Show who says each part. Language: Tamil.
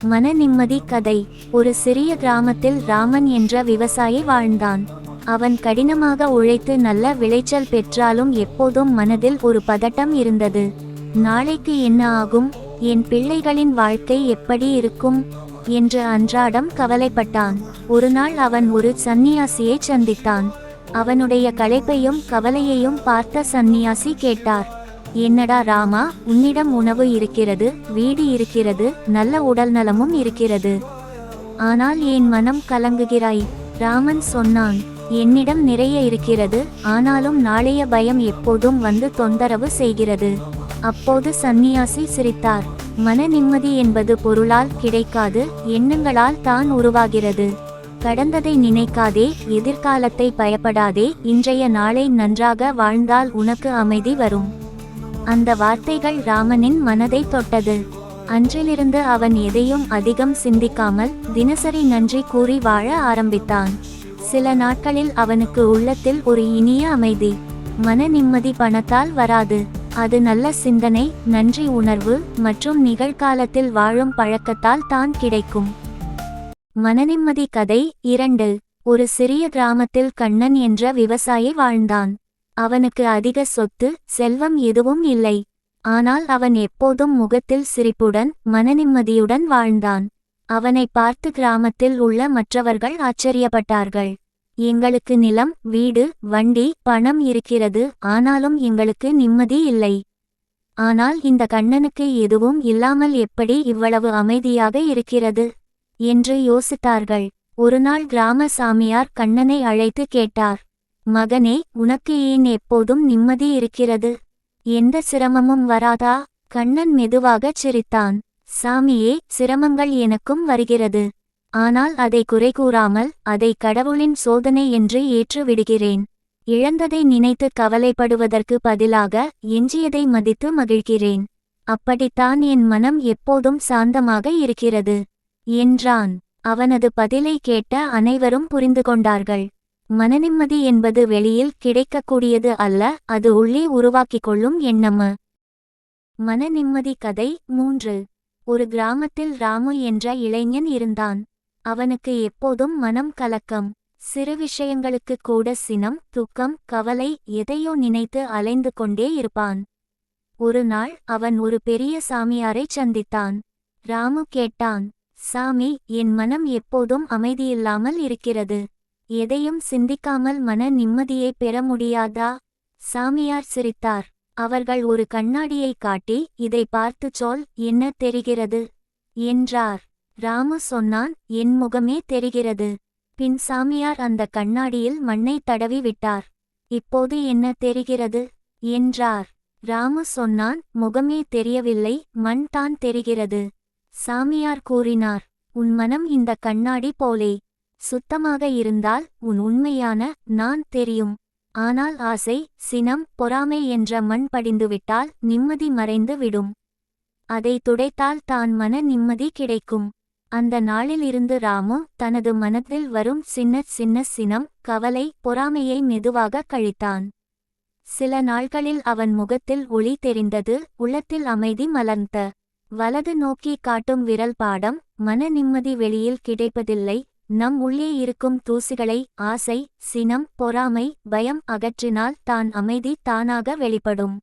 Speaker 1: மன நிம்மதி கதை. ஒரு சிறிய கிராமத்தில் ராமன் என்ற விவசாயி வாழ்ந்தான். அவன் கடினமாக உழைத்து நல்ல விளைச்சல் பெற்றாலும் எப்போதும் மனதில் ஒரு பதட்டம் இருந்தது. நாளைக்கு என்ன ஆகும், என் பிள்ளைகளின் வாழ்க்கை எப்படி இருக்கும் என்று அன்றாடம் கவலைப்பட்டான். ஒருநாள் அவன் ஒரு சந்நியாசியை சந்தித்தான். அவனுடைய களைப்பையும் கவலையையும் பார்த்த சந்நியாசி கேட்டார், என்னடா ராமா, உன்னிடம் உணவு இருக்கிறது, வீடு இருக்கிறது, நல்ல உடல்நலமும் இருக்கிறது, ஆனால் ஏன் மனம் கலங்குகிறாய்? ராமன் சொன்னான், என்னிடம் நிறைய இருக்கிறது, ஆனாலும் நாளைய பயம் எப்போதும் வந்து தொந்தரவு செய்கிறது. அப்போது சந்நியாசி சிரித்தார். மன நிம்மதி என்பது பொருளால் கிடைக்காது, எண்ணங்களால் தான் உருவாகிறது. கடந்ததை நினைக்காதே, எதிர்காலத்தை பயப்படாதே, இன்றைய நாளை நன்றாக வாழ்ந்தால் உனக்கு அமைதி வரும். அந்த வார்த்தைகள் ராமனின் மனதை தொட்டது. அன்றிலிருந்து அவன் எதையும் அதிகம் சிந்திக்காமல் தினசரி நன்றி கூறி வாழ ஆரம்பித்தான். சில நாட்களில் அவனுக்கு உள்ளத்தில் ஒரு இனிய அமைதி. மன நிம்மதி பணத்தால் வராது, அது நல்ல சிந்தனை, நன்றி உணர்வு மற்றும் நிகழ்காலத்தில் வாழும் பழக்கத்தால் தான் கிடைக்கும். மனநிம்மதி கதை 2. ஒரு சிறிய கிராமத்தில் கண்ணன் என்ற விவசாயி வாழ்ந்தான். அவனுக்கு அதிக சொத்து, செல்வம் எதுவும் இல்லை. ஆனால் அவன் எப்போதும் முகத்தில் சிரிப்புடன் மனநிம்மதியுடன் வாழ்ந்தான். அவனை பார்த்து கிராமத்தில் உள்ள மற்றவர்கள் ஆச்சரியப்பட்டார்கள். எங்களுக்கு நிலம், வீடு, வண்டி, பணம் இருக்கிறது, ஆனாலும் எங்களுக்கு நிம்மதி இல்லை. ஆனால் இந்த கண்ணனுக்கு எதுவும் இல்லாமல் எப்படி இவ்வளவு அமைதியாக இருக்கிறது என்று யோசித்தார்கள். ஒருநாள் கிராம சாமியார் கண்ணனை அழைத்து கேட்டார், மகனே, உனக்கு ஏன் எப்போதும் நிம்மதி இருக்கிறது? எந்த சிரமமும் வராதா? கண்ணன் மெதுவாகச் சிரித்தான். சாமியே, சிரமங்கள் எனக்கும் வருகிறது. ஆனால் அதை குறை கூறாமல் அதை கடவுளின் சோதனை என்று ஏற்று விடுகிறேன். இழந்ததை நினைத்து கவலைப்படுவதற்கு பதிலாக எஞ்சியதை மதித்து மகிழ்கிறேன். அப்படித்தான் என் மனம் எப்போதும் சாந்தமாக இருக்கிறது என்றான். அவனது பதிலை கேட்ட அனைவரும் புரிந்து கொண்டார்கள். மனநிம்மதி என்பது வெளியில் கிடைக்கக்கூடியது அல்ல, அது உள்ளே உருவாக்கிக் கொள்ளும் எண்ணம். மனநிம்மதி கதை 3. ஒரு கிராமத்தில் ராமு என்ற இளைஞன் இருந்தான். அவனுக்கு எப்போதும் மனம் கலக்கம். சிறு விஷயங்களுக்கு கூட சினம், துக்கம், கவலை, எதையோ நினைத்து அலைந்து கொண்டே இருப்பான். ஒரு நாள் அவன் ஒரு பெரிய சாமியாரை சந்தித்தான். ராமு கேட்டான், சாமி, என் மனம் எப்போதும் அமைதியில்லாமல் இருக்கிறது. எதையும் சிந்திக்காமல் மன நிம்மதியை பெற முடியாதா? சாமியார் சிரித்தார். அவர்கள் ஒரு கண்ணாடியை காட்டி, இதை பார்த்து சொல், என்ன தெரிகிறது என்றார். ராமு சொன்னான், என் முகமே தெரிகிறது. பின் சாமியார் அந்த கண்ணாடியில் மண்ணை தடவி விட்டார். இப்போது என்ன தெரிகிறது என்றார். ராமு சொன்னான், முகமே தெரியவில்லை, மண் தான் தெரிகிறது. சாமியார் கூறினார், உன் மனம் இந்த கண்ணாடி போலே. சுத்தமாக இருந்தால் உன் உண்மையான நான் தெரியும். ஆனால் ஆசை, சினம், பொறாமை என்ற மண் படிந்துவிட்டால் நிம்மதி மறைந்து விடும். அதை துடைத்தால் தான் மன நிம்மதி கிடைக்கும். அந்த நாளிலிருந்து ராமு தனது மனத்தில் வரும் சின்ன சின்ன சினம், கவலை, பொறாமையை மெதுவாக கழித்தான். சில நாட்களில் அவன் முகத்தில் ஒளி தெரிந்தது, உள்ளத்தில் அமைதி மலர்ந்த. வலது நோக்கி காட்டும் விரல் பாடம், மன நிம்மதி வெளியில் கிடைப்பதில்லை, நம் உள்ளே இருக்கும் தூசிகளை, ஆசை, சினம், பொறாமை, பயம் அகற்றினால் தான் அமைதி தானாக வெளிப்படும்.